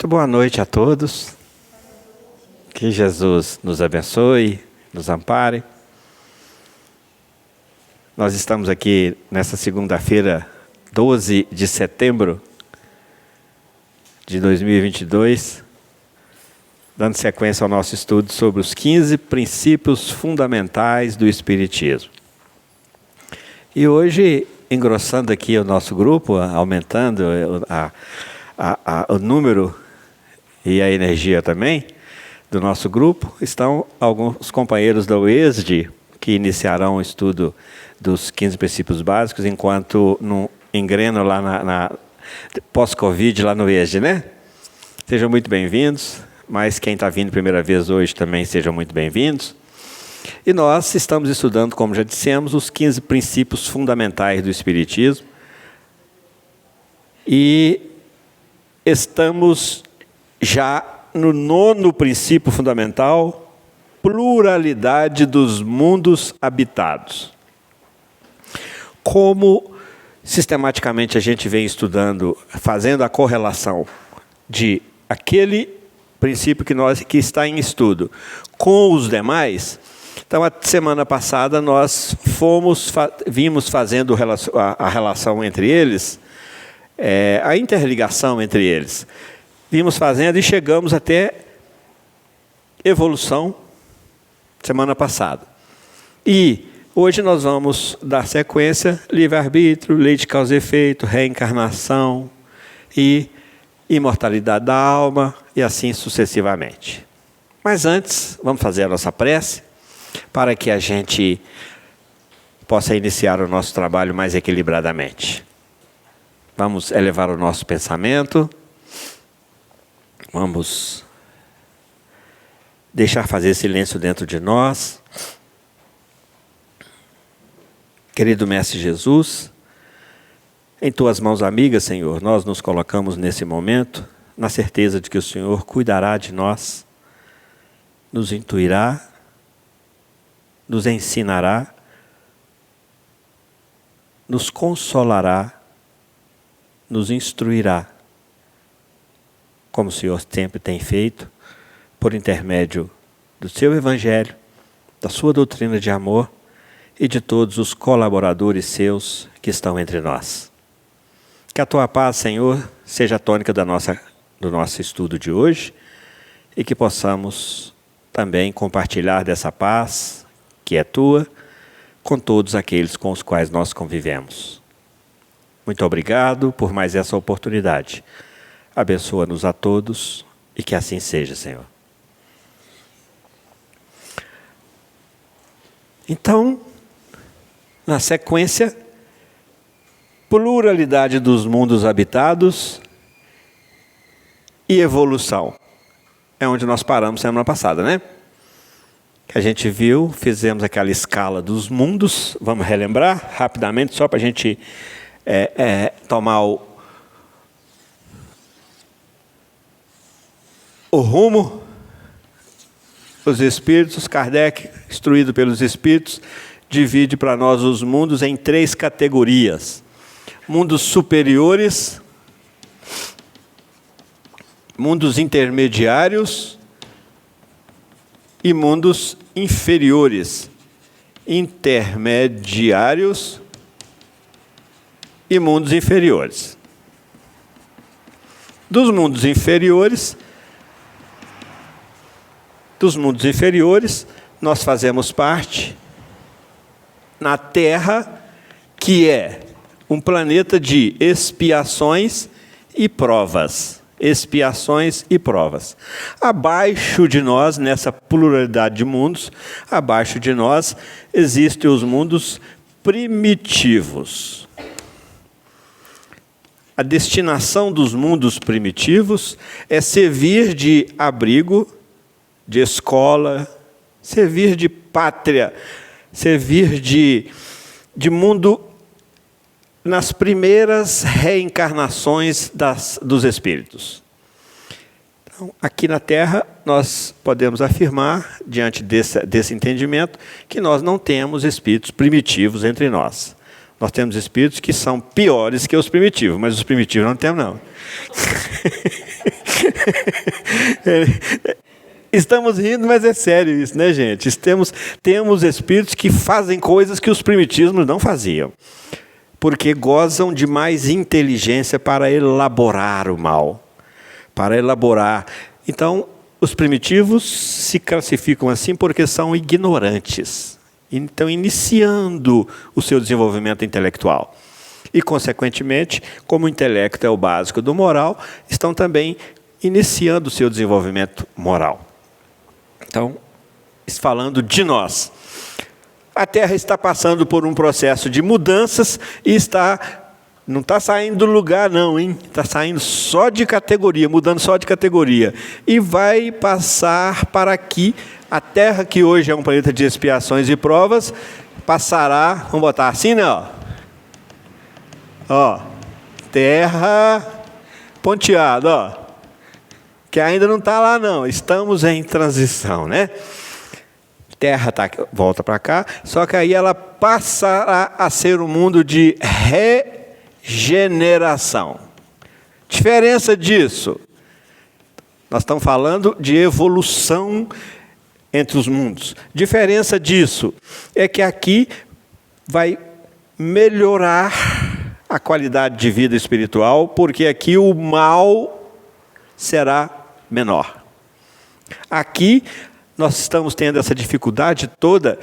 Muito boa noite a todos. Que Jesus nos abençoe, nos ampare. Nós estamos aqui nesta segunda-feira, 12 de setembro de 2022, dando sequência ao nosso estudo sobre os 15 princípios fundamentais do Espiritismo. E hoje, engrossando aqui o nosso grupo, aumentando o número e a energia também do nosso grupo, estão alguns companheiros da UESD que iniciarão o estudo dos 15 princípios básicos, enquanto não engreno lá na pós-Covid lá no UESD, né? Sejam muito bem-vindos, mas quem está vindo primeira vez hoje também sejam muito bem-vindos. E nós estamos estudando, como já dissemos, os 15 princípios fundamentais do Espiritismo. E estamos já no 9º princípio fundamental, pluralidade dos mundos habitados. Como sistematicamente a gente vem estudando, fazendo a correlação de aquele princípio que está em estudo com os demais. Então, a semana passada nós vimos fazendo a relação entre eles, a interligação entre eles. Vimos fazendo e chegamos até evolução semana passada. E hoje nós vamos dar sequência: livre-arbítrio, lei de causa e efeito, reencarnação e imortalidade da alma, e assim sucessivamente. Mas antes, vamos fazer a nossa prece, para que a gente possa iniciar o nosso trabalho mais equilibradamente. Vamos elevar o nosso pensamento, vamos deixar fazer silêncio dentro de nós. Querido Mestre Jesus, em Tuas mãos amigas, Senhor, nós nos colocamos nesse momento, na certeza de que o Senhor cuidará de nós, nos intuirá, nos ensinará, nos consolará, nos instruirá, como o Senhor sempre tem feito, por intermédio do Seu Evangelho, da Sua doutrina de amor e de todos os colaboradores Seus que estão entre nós. Que a Tua paz, Senhor, seja a tônica do nosso estudo de hoje e que possamos também compartilhar dessa paz, que é Tua, com todos aqueles com os quais nós convivemos. Muito obrigado por mais essa oportunidade. Abençoa-nos a todos e que assim seja, Senhor. Então, na sequência, pluralidade dos mundos habitados e evolução. É onde nós paramos semana passada, né? Que a gente viu, fizemos aquela escala dos mundos. Vamos relembrar rapidamente, só para a gente tomar o rumo. Os espíritos, Kardec, instruído pelos espíritos, divide para nós os mundos em 3 categorias. Mundos superiores, mundos intermediários e mundos inferiores. Intermediários e mundos inferiores. Dos mundos inferiores, nós fazemos parte na Terra, que é um planeta de expiações e provas. Expiações e provas. Abaixo de nós, nessa pluralidade de mundos, abaixo de nós, existem os mundos primitivos. A destinação dos mundos primitivos é servir de abrigo, de escola, servir de pátria, servir de mundo nas primeiras reencarnações dos espíritos. Então, aqui na Terra, nós podemos afirmar, diante desse entendimento, que nós não temos espíritos primitivos entre nós. Nós temos espíritos que são piores que os primitivos, mas os primitivos não temos, não. Estamos rindo, mas é sério isso, né, gente? Temos espíritos que fazem coisas que os primitivos não faziam, porque gozam de mais inteligência para elaborar o mal, para elaborar. Então, os primitivos se classificam assim porque são ignorantes. Então, iniciando o seu desenvolvimento intelectual. E, consequentemente, como o intelecto é o básico do moral, estão também iniciando o seu desenvolvimento moral. Então, falando de nós, a Terra está passando por um processo de mudanças e não está saindo do lugar não, hein? Está saindo só de categoria, mudando só de categoria. E vai passar para aqui, a Terra, que hoje é um planeta de expiações e provas, passará, vamos botar assim, né? Ó, Terra ponteada, ó. Que ainda não está lá não, estamos em transição, né? Terra volta para cá, só que aí ela passará a ser um mundo de regeneração. Diferença disso, nós estamos falando de evolução entre os mundos. Diferença disso é que aqui vai melhorar a qualidade de vida espiritual, porque aqui o mal será menor. Aqui nós estamos tendo essa dificuldade toda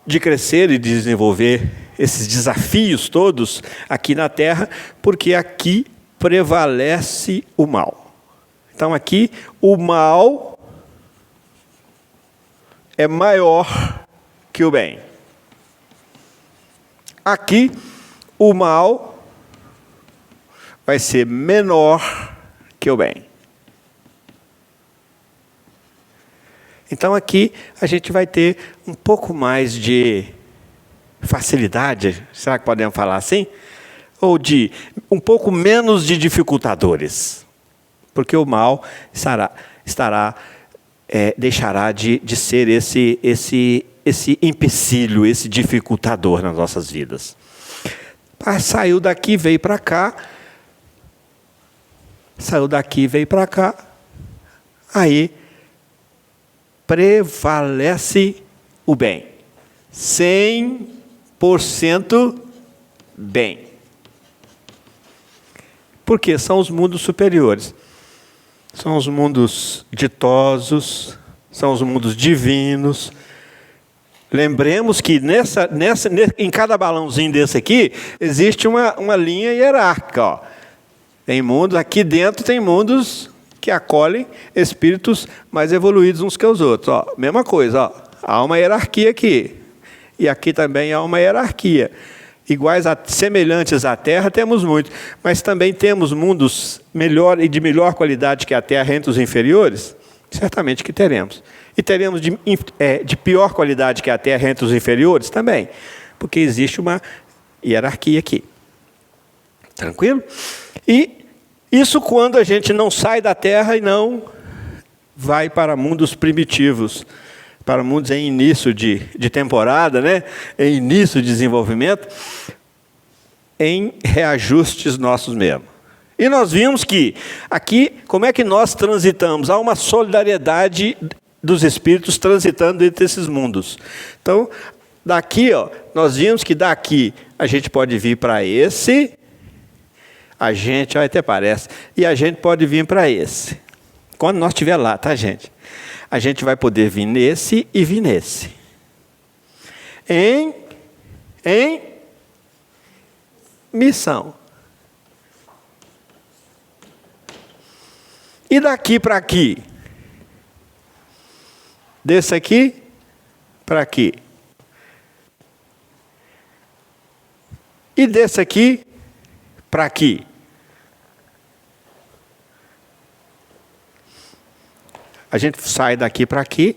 de crescer e de desenvolver esses desafios todos aqui na Terra, porque aqui prevalece o mal. Então aqui o mal é maior que o bem. Aqui o mal vai ser menor que o bem. Então aqui a gente vai ter um pouco mais de facilidade, será que podemos falar assim? Ou de um pouco menos de dificultadores, porque o mal deixará de ser esse empecilho, esse dificultador nas nossas vidas. Saiu daqui, veio para cá, aí prevalece o bem. 100% bem. Porque são os mundos superiores. São os mundos ditosos, são os mundos divinos. Lembremos que em cada balãozinho desse aqui, existe uma linha hierárquica. Ó. Tem mundos, aqui dentro tem mundos que acolhem espíritos mais evoluídos uns que os outros. Ó, mesma coisa, ó, há uma hierarquia aqui. E aqui também há uma hierarquia. Semelhantes à Terra, temos muitos. Mas também temos mundos melhor e de melhor qualidade que a Terra entre os inferiores? Certamente que teremos. E teremos de pior qualidade que a Terra entre os inferiores? Também. Porque existe uma hierarquia aqui. Tranquilo? E isso quando a gente não sai da Terra e não vai para mundos primitivos, para mundos em início de temporada, né? Em início de desenvolvimento, em reajustes nossos mesmos. E nós vimos que aqui, como é que nós transitamos? Há uma solidariedade dos espíritos transitando entre esses mundos. Então, daqui, ó, nós vimos que daqui a gente pode vir para esse... até parece, e a gente pode vir para esse. Quando nós estiver lá, tá, gente? A gente vai poder vir nesse e vir nesse. Em missão. E daqui para aqui? Desse aqui para aqui. E desse aqui para aqui. A gente sai daqui para aqui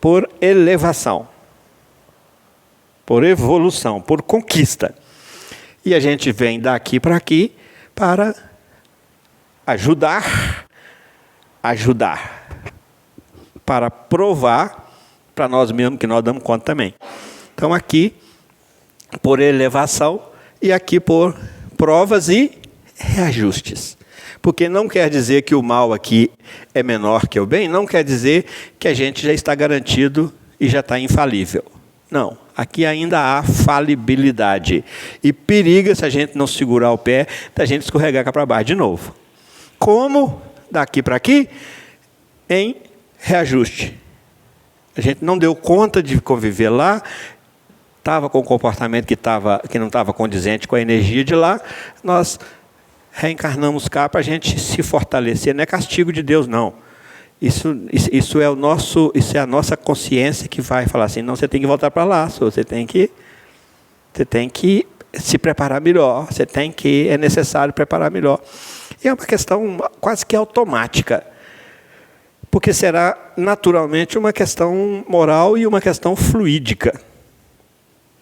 por elevação, por evolução, por conquista. E a gente vem daqui para aqui para ajudar, para provar para nós mesmos que nós damos conta também. Então aqui por elevação e aqui por provas e reajustes. Porque não quer dizer que o mal aqui é menor que o bem, não quer dizer que a gente já está garantido e já está infalível. Não, aqui ainda há falibilidade. E periga, se a gente não segurar o pé, da gente escorregar cá para baixo de novo. Como daqui para aqui? Em reajuste. A gente não deu conta de conviver lá, estava com um comportamento que não estava condizente com a energia de lá, nós reencarnamos cá para a gente se fortalecer. Não é castigo de Deus, não. Isso é a nossa consciência que vai falar assim, não, você tem que voltar para lá, você tem que se preparar melhor, é necessário preparar melhor. E é uma questão quase que automática, porque será naturalmente uma questão moral e uma questão fluídica.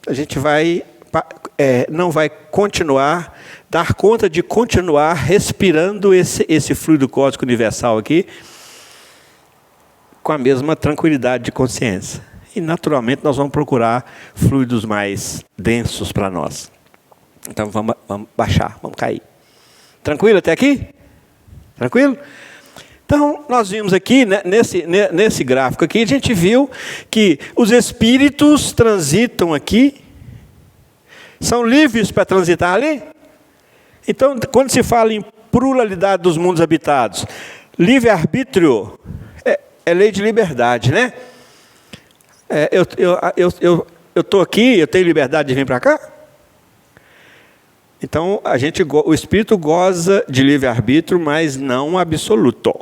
A gente não vai dar conta de continuar respirando esse fluido cósmico universal aqui, com a mesma tranquilidade de consciência. E, naturalmente, nós vamos procurar fluidos mais densos para nós. Então, vamos baixar, vamos cair. Tranquilo até aqui? Tranquilo? Então, nós vimos aqui, né, nesse gráfico aqui, a gente viu que os espíritos transitam aqui, são livres para transitar ali. Então, quando se fala em pluralidade dos mundos habitados, livre-arbítrio é lei de liberdade, né? Eu estou aqui, eu tenho liberdade de vir para cá? Então, o espírito goza de livre-arbítrio, mas não absoluto.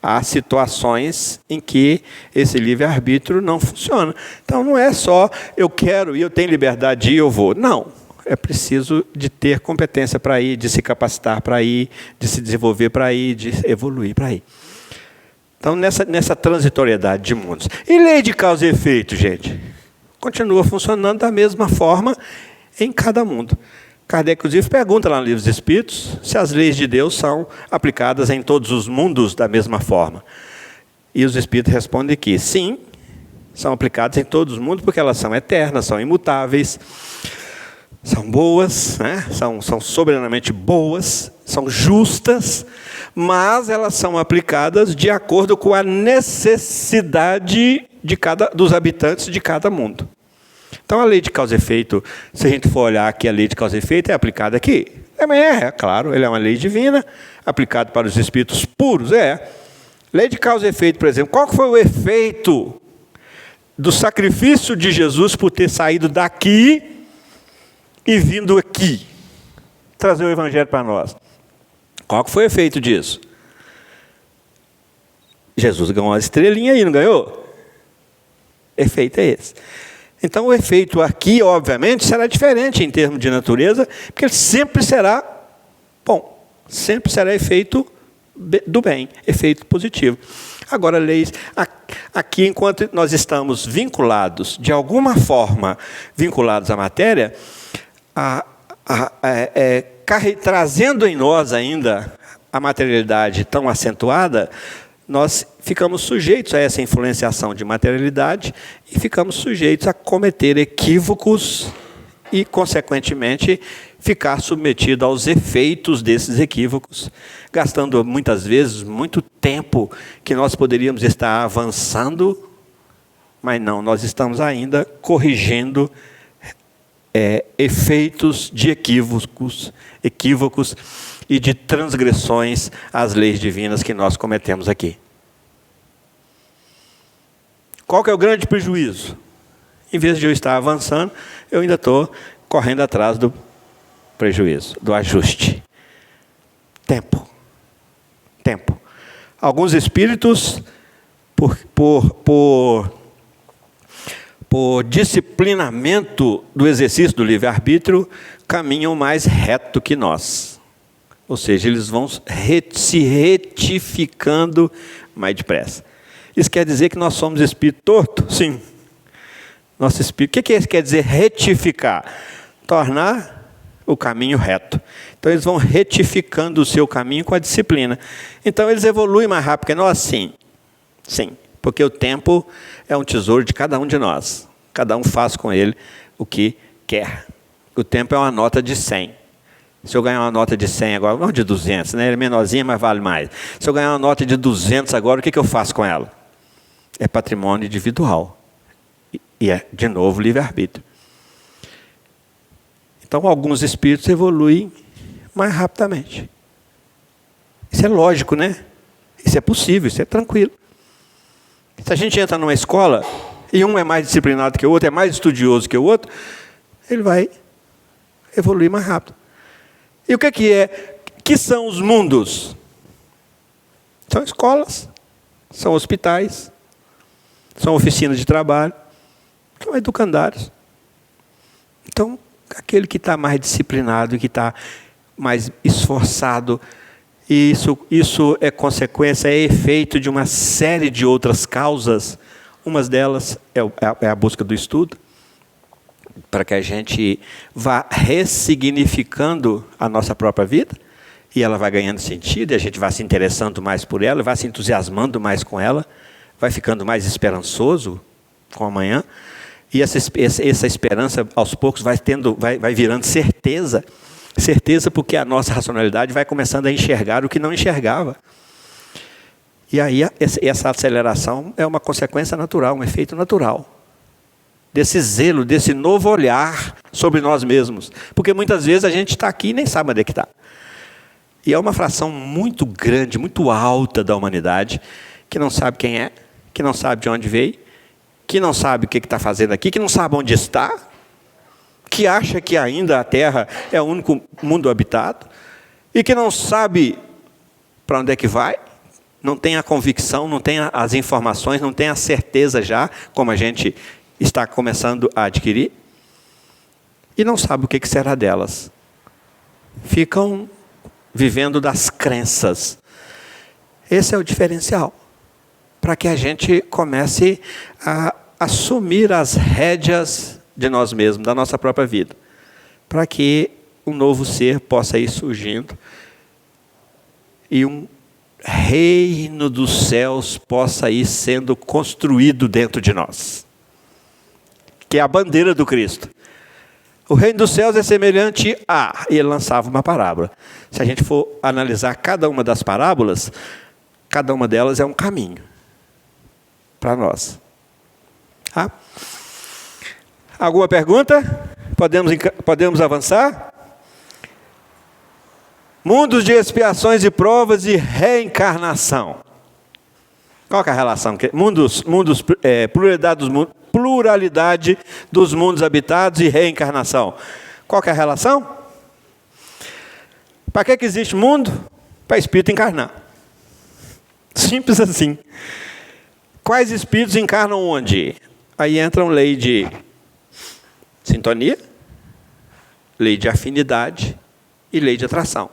Há situações em que esse livre-arbítrio não funciona. Então, não é só eu quero e eu tenho liberdade de ir, eu vou. Não. É preciso de ter competência para ir, de se capacitar para ir, de se desenvolver para ir, de evoluir para ir. Então, nessa transitoriedade de mundos. E lei de causa e efeito, gente? Continua funcionando da mesma forma em cada mundo. Kardec, inclusive, pergunta lá no Livro dos Espíritos se as leis de Deus são aplicadas em todos os mundos da mesma forma. E os Espíritos respondem que sim, são aplicadas em todos os mundos porque elas são eternas, são imutáveis, são boas, né? são soberanamente boas, são justas, mas elas são aplicadas de acordo com a necessidade dos habitantes de cada mundo. Então, a lei de causa e efeito, se a gente for olhar aqui, a lei de causa e efeito é aplicada aqui? Claro, ela é uma lei divina, aplicada para os espíritos puros, Lei de causa e efeito, por exemplo, qual foi o efeito do sacrifício de Jesus por ter saído daqui e vindo aqui, trazer o evangelho para nós? Qual foi o efeito disso? Jesus ganhou uma estrelinha aí, não ganhou? Efeito é esse. Então, o efeito aqui, obviamente, será diferente em termos de natureza, porque ele sempre será bom, sempre será efeito do bem, efeito positivo. Agora, leis, aqui, enquanto nós estamos vinculados, de alguma forma, vinculados à matéria, trazendo em nós ainda a materialidade tão acentuada, nós ficamos sujeitos a essa influenciação de materialidade e ficamos sujeitos a cometer equívocos e, consequentemente, ficar submetido aos efeitos desses equívocos, gastando muitas vezes muito tempo que nós poderíamos estar avançando, mas não, nós estamos ainda corrigindo efeitos de equívocos e de transgressões às leis divinas que nós cometemos aqui. Qual que é o grande prejuízo? Em vez de eu estar avançando, eu ainda estou correndo atrás do prejuízo, do ajuste. Tempo. Alguns espíritos, por disciplinamento do exercício do livre-arbítrio, caminham mais reto que nós. Ou seja, eles vão se retificando mais depressa. Isso quer dizer que nós somos espírito torto? Sim. Nosso espírito. O que quer dizer retificar? Tornar o caminho reto. Então, eles vão retificando o seu caminho com a disciplina. Então, eles evoluem mais rápido que nós? Sim. Sim. Porque o tempo é um tesouro de cada um de nós. Cada um faz com ele o que quer. O tempo é uma nota de 100. Se eu ganhar uma nota de 100 agora, não de 200, né? Ela é menorzinha, mas vale mais. Se eu ganhar uma nota de 200 agora, o que eu faço com ela? É patrimônio individual. E é, de novo, livre-arbítrio. Então, alguns espíritos evoluem mais rapidamente. Isso é lógico, né? Isso é possível, isso é tranquilo. Se a gente entra numa escola e um é mais disciplinado que o outro, é mais estudioso que o outro, ele vai evoluir mais rápido. E o que são os mundos? São escolas, são hospitais, são oficinas de trabalho, são educandários. Então, aquele que está mais disciplinado, que está mais esforçado, e isso é consequência, é efeito de uma série de outras causas. Uma delas é a busca do estudo, para que a gente vá ressignificando a nossa própria vida, e ela vai ganhando sentido, e a gente vai se interessando mais por ela, vai se entusiasmando mais com ela, vai ficando mais esperançoso com o amanhã, e essa esperança, aos poucos, vai virando certeza. Certeza porque a nossa racionalidade vai começando a enxergar o que não enxergava. E aí essa aceleração é uma consequência natural, um efeito natural. Desse zelo, desse novo olhar sobre nós mesmos. Porque muitas vezes a gente está aqui e nem sabe onde é que está. E é uma fração muito grande, muito alta da humanidade, que não sabe quem é, que não sabe de onde veio, que não sabe o que está fazendo aqui, que não sabe onde está, que acha que ainda a Terra é o único mundo habitado, e que não sabe para onde é que vai, não tem a convicção, não tem as informações, não tem a certeza já, como a gente está começando a adquirir, e não sabe o que será delas. Ficam vivendo das crenças. Esse é o diferencial, para que a gente comece a assumir as rédeas de nós mesmos, da nossa própria vida, para que um novo ser possa ir surgindo e um reino dos céus possa ir sendo construído dentro de nós, que é a bandeira do Cristo. O reino dos céus é semelhante a... E ele lançava uma parábola. Se a gente for analisar cada uma das parábolas, cada uma delas é um caminho para nós. Tá? Alguma pergunta? Podemos avançar? Mundos de expiações e provas e reencarnação. Qual que é a relação? Pluralidade dos mundos habitados e reencarnação. Qual que é a relação? Para que existe mundo? Para espírito encarnar. Simples assim. Quais espíritos encarnam onde? Aí entram lei de sintonia, lei de afinidade e lei de atração.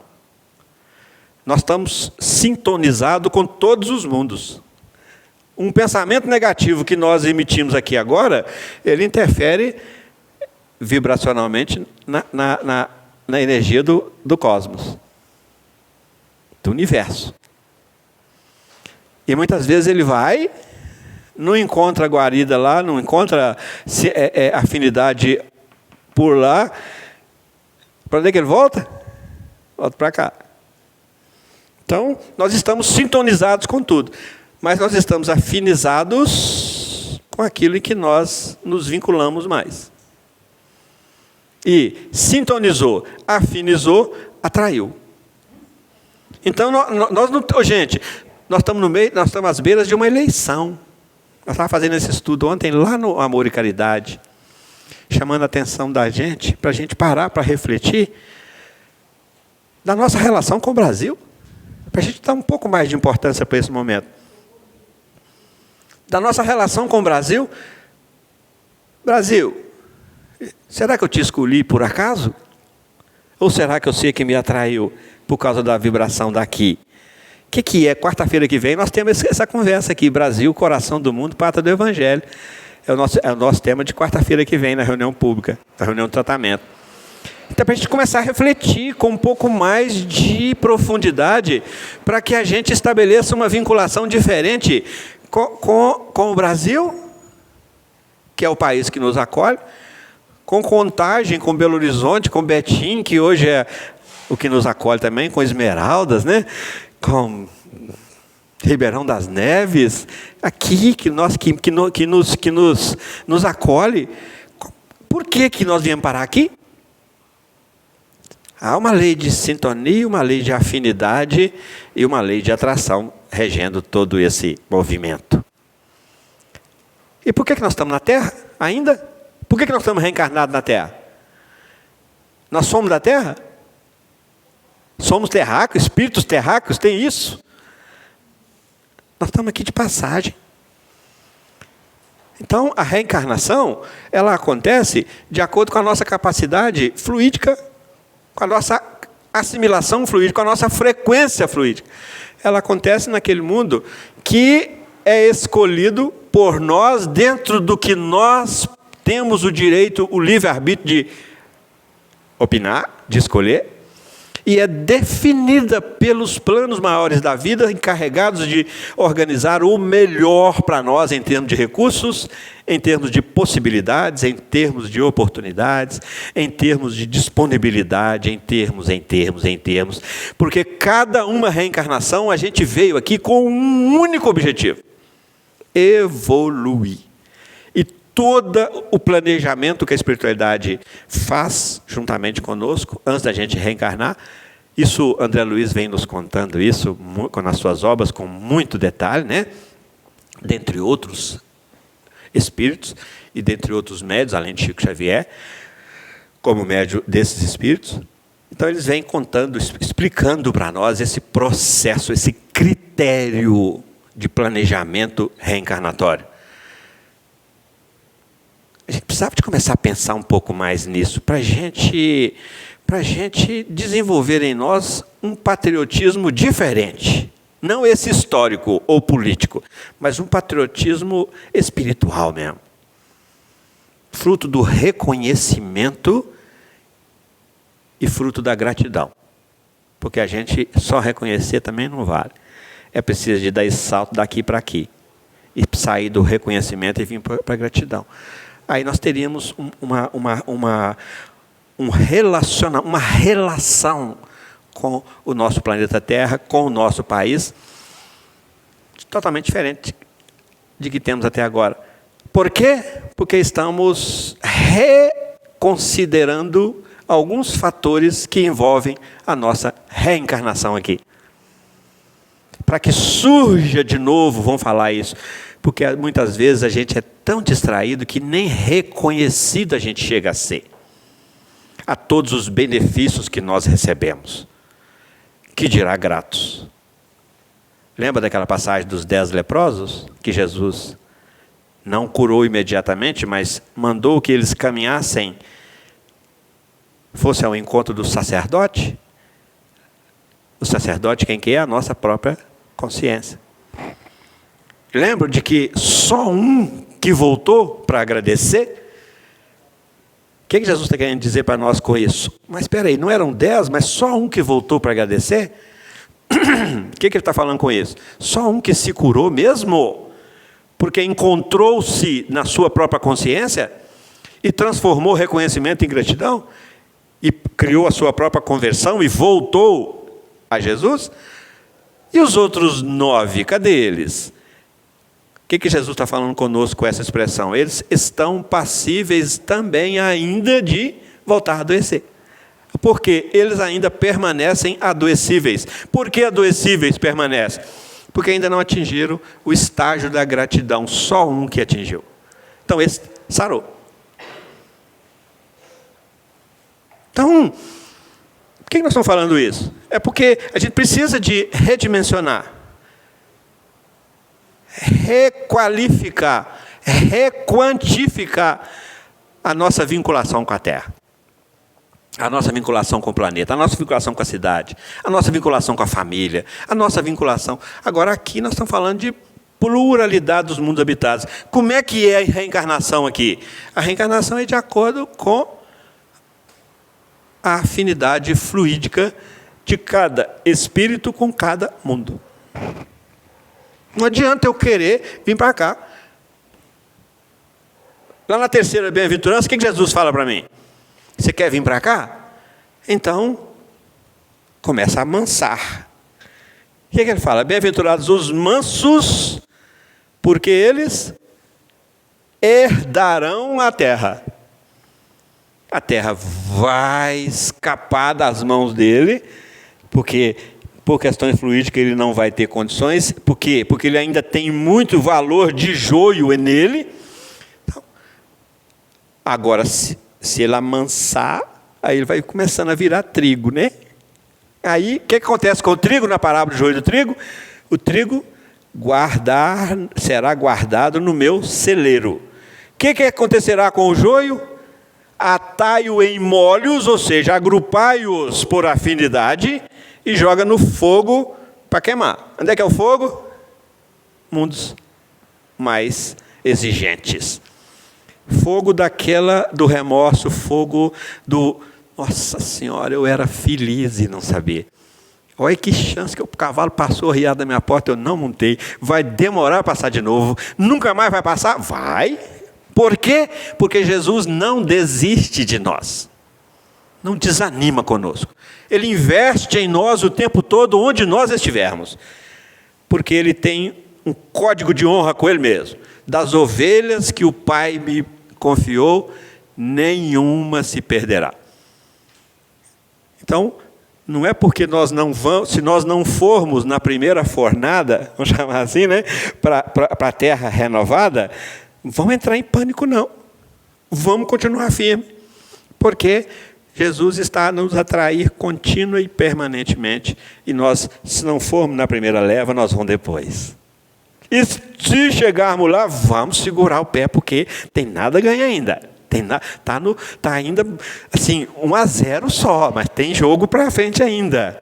Nós estamos sintonizados com todos os mundos. Um pensamento negativo que nós emitimos aqui agora, ele interfere vibracionalmente na energia do cosmos, do universo. E muitas vezes ele vai, não encontra guarida lá, não encontra afinidade por lá. Para onde é que ele volta? Volta para cá. Então, nós estamos sintonizados com tudo. Mas nós estamos afinizados com aquilo em que nós nos vinculamos mais. E sintonizou, afinizou, atraiu. Então, nós estamos no meio, nós estamos às beiras de uma eleição. Nós estávamos fazendo esse estudo ontem lá no Amor e Caridade, chamando a atenção da gente, para a gente parar para refletir da nossa relação com o Brasil, para a gente dar um pouco mais de importância para esse momento. Da nossa relação com o Brasil. Brasil, será que eu te escolhi por acaso? Ou será que eu sei que me atraiu por causa da vibração daqui? O que é? Quarta-feira que vem nós temos essa conversa aqui. Brasil, coração do mundo, pátria do Evangelho. É o nosso tema de quarta-feira que vem na reunião pública, na reunião de tratamento. Então, para a gente começar a refletir com um pouco mais de profundidade, para que a gente estabeleça uma vinculação diferente com o Brasil, que é o país que nos acolhe, com Contagem, com Belo Horizonte, com Betim, que hoje é o que nos acolhe também com Esmeraldas, né? Com Ribeirão das Neves, aqui que nos acolhe. Por que nós viemos parar aqui? Há uma lei de sintonia, uma lei de afinidade e uma lei de atração regendo todo esse movimento. E por que nós estamos na Terra ainda? Por que nós estamos reencarnados na Terra? Nós somos da Terra? Somos terráqueos, espíritos terráqueos, tem isso? Nós estamos aqui de passagem. Então, a reencarnação, ela acontece de acordo com a nossa capacidade fluídica, com a nossa assimilação fluídica, com a nossa frequência fluídica. Ela acontece naquele mundo que é escolhido por nós, dentro do que nós temos o direito, o livre-arbítrio de opinar, de escolher, e é definida pelos planos maiores da vida, encarregados de organizar o melhor para nós em termos de recursos, em termos de possibilidades, em termos de oportunidades, em termos de disponibilidade, em termos, porque cada uma reencarnação a gente veio aqui com um único objetivo: evoluir. E todo o planejamento que a espiritualidade faz juntamente conosco, antes da gente reencarnar, isso André Luiz vem nos contando isso nas suas obras com muito detalhe, né? Dentre outros espíritos e dentre outros médios, além de Chico Xavier, como médio desses espíritos. Então eles vêm contando, explicando para nós esse processo, esse critério de planejamento reencarnatório. A gente precisava de começar a pensar um pouco mais nisso, para a gente desenvolver em nós um patriotismo diferente. Não esse histórico ou político, mas um patriotismo espiritual mesmo. Fruto do reconhecimento e fruto da gratidão. Porque a gente só reconhecer também não vale. É preciso de dar esse salto daqui para aqui. E sair do reconhecimento e vir para a gratidão. Aí nós teríamos uma relação com o nosso planeta Terra, com o nosso país, totalmente diferente de que temos até agora. Por quê? Porque estamos reconsiderando alguns fatores que envolvem a nossa reencarnação aqui. Para que surja de novo, vamos falar isso, porque muitas vezes a gente é tão distraído que nem reconhecido a gente chega a ser. A todos os benefícios que nós recebemos. Que dirá gratos. Lembra daquela passagem dos 10 leprosos? Que Jesus não curou imediatamente, mas mandou que eles caminhassem, fossem ao encontro do sacerdote. O sacerdote quem que é? A nossa própria consciência. Lembra de que só um que voltou para agradecer? O que Jesus está querendo dizer para nós com isso? Mas espera aí, não eram 10, mas só um que voltou para agradecer? O que ele está falando com isso? Só um que se curou mesmo? Porque encontrou-se na sua própria consciência e transformou o reconhecimento em gratidão? E criou a sua própria conversão e voltou a Jesus? E os outros 9, cadê eles? O que Jesus está falando conosco com essa expressão? Eles estão passíveis também ainda de voltar a adoecer. Porque eles ainda permanecem adoecíveis. Por que adoecíveis permanecem? Porque ainda não atingiram o estágio da gratidão. Só um que atingiu. Então esse sarou. Então, por que nós estamos falando isso? É porque a gente precisa de redimensionar, requalificar, requantificar a nossa vinculação com a Terra, a nossa vinculação com o planeta, a nossa vinculação com a cidade, a nossa vinculação com a família, a nossa vinculação. Agora aqui nós estamos falando de pluralidade dos mundos habitados. Como é que é a reencarnação aqui? A reencarnação é de acordo com a afinidade fluídica de cada espírito com cada mundo. Não adianta eu querer vir para cá. Lá na terceira bem-aventurança, o que Jesus fala para mim? Você quer vir para cá? Então, começa a amansar. O que ele fala? Bem-aventurados os mansos, porque eles herdarão a terra. A terra vai escapar das mãos dele, porque por questões fluídicas ele não vai ter condições. Por quê? Porque ele ainda tem muito valor de joio nele. Então, agora, se ele amansar, aí ele vai começando a virar trigo, né? Aí, o que acontece com o trigo na parábola do joio do trigo? O trigo será guardado no meu celeiro. O que acontecerá com o joio? Atai-o em molhos, ou seja, agrupai-os por afinidade e joga no fogo para queimar. Onde é que é o fogo? Mundos mais exigentes. Fogo do remorso, fogo do... Nossa Senhora, eu era feliz e não sabia. Olha que chance que o cavalo passou riado da minha porta, eu não montei. Vai demorar a passar de novo. Nunca mais vai passar? Vai. Por quê? Porque Jesus não desiste de nós. Não desanima conosco. Ele investe em nós o tempo todo, onde nós estivermos. Porque Ele tem um código de honra com Ele mesmo. Das ovelhas que o Pai me confiou, nenhuma se perderá. Então, não é porque nós não vamos, se nós não formos na primeira fornada, vamos chamar assim, né, para a terra renovada, vamos entrar em pânico, não. Vamos continuar firme, porque Jesus está a nos atrair contínua e permanentemente, e nós, se não formos na primeira leva, nós vamos depois. E se chegarmos lá, vamos segurar o pé, porque tem nada a ganhar ainda. Está ainda assim, 1-0 só, mas tem jogo para frente ainda.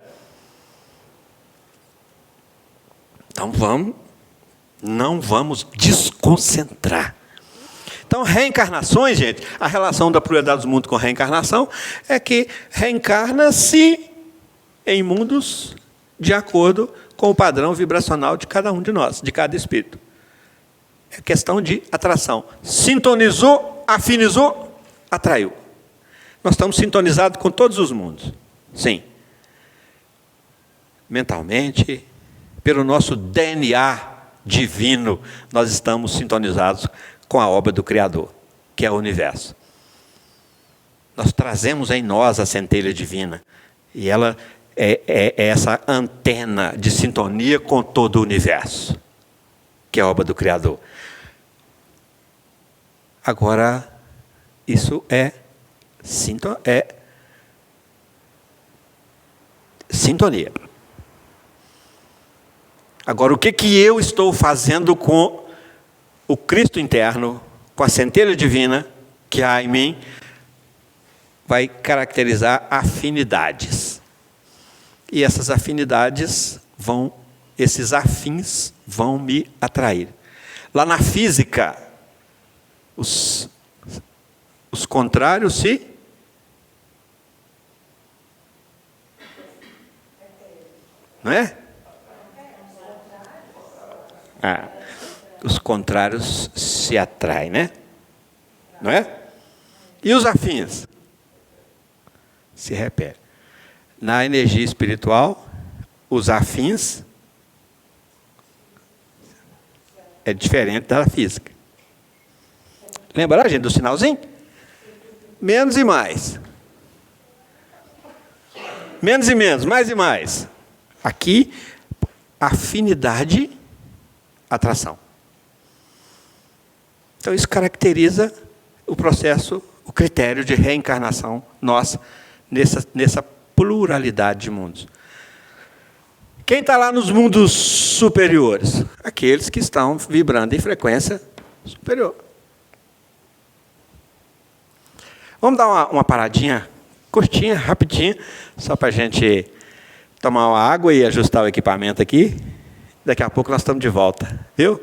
Então não vamos desconcentrar. Então, reencarnações, gente, a relação da pluralidade dos mundos com reencarnação é que reencarna-se em mundos de acordo com o padrão vibracional de cada um de nós, de cada espírito. É questão de atração. Sintonizou, afinizou, atraiu. Nós estamos sintonizados com todos os mundos. Sim. Mentalmente, pelo nosso DNA divino, nós estamos sintonizados com a obra do Criador, que é o universo. Nós trazemos em nós a centelha divina. E ela é essa antena de sintonia com todo o universo, que é a obra do Criador. Agora, isso é sintonia. Agora, o que eu estou fazendo com o Cristo interno, com a centelha divina que há em mim, vai caracterizar afinidades. E essas afinidades esses afins vão me atrair. Lá na física, os contrários se... Não é? Os contrários se atraem, né? Não é? E os afins? Se repete. Na energia espiritual, os afins é diferente da física. Lembra, gente, do sinalzinho? Menos e mais. Menos e menos, mais e mais. Aqui, afinidade, atração. Então, isso caracteriza o processo, o critério de reencarnação nossa, nessa pluralidade de mundos. Quem está lá nos mundos superiores? Aqueles que estão vibrando em frequência superior. Vamos dar uma paradinha curtinha, rapidinha, só para a gente tomar uma água e ajustar o equipamento aqui. Daqui a pouco nós estamos de volta, viu?